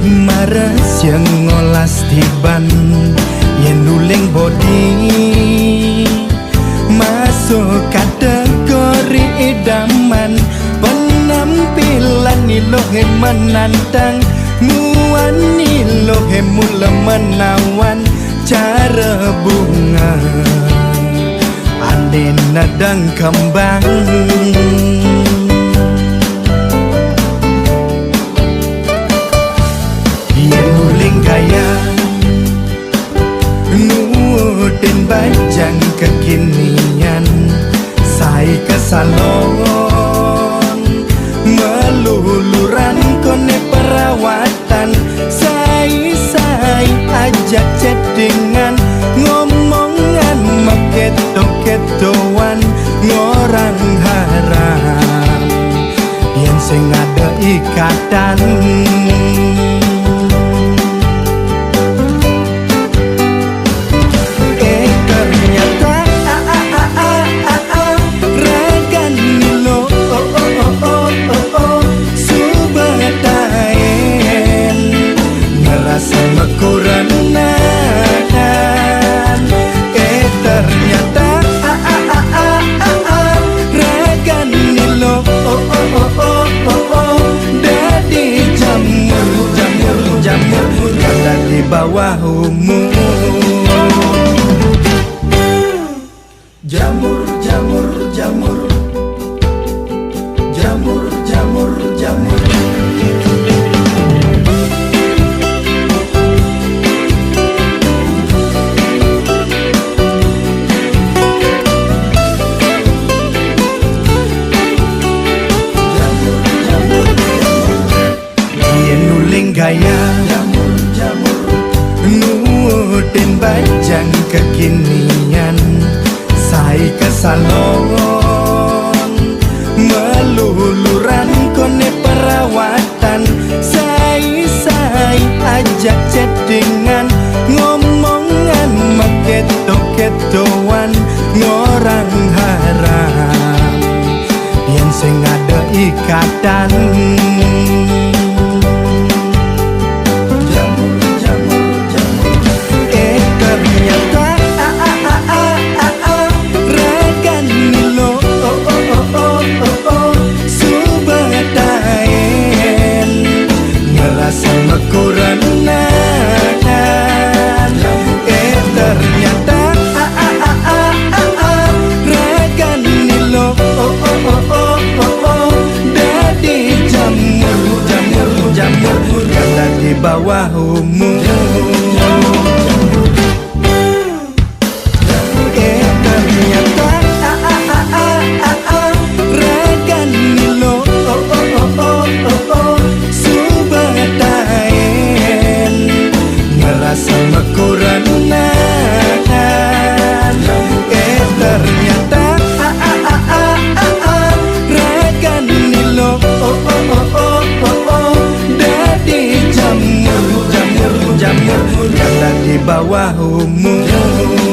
mares yang ngolas tiban yen nuling bodi masuk kategori idaman penampilan ilohe menantang nuani lohe mula menawan cara bunga ande nadang kembang gaya nutin bajang kekinian sai kesalon meluluran kone perawatan sai ajak chattingan ngomongan maketo-ketoan ngorang haram yang sing ada ikatan bawah umur jamur jamur jamur jamur jamur jamur yen nuling gaya nutin bajang kekinian sai kesalon meluluran kone perawatan sai ajak chattingan ngomongan maketo-ketoan ngorang haram yang sing ada ikatan di bawah umur ternyata ragan nilo subataen ngerasa mekuranan ternyata ragan nilo jamur jamur jamur di bawah umur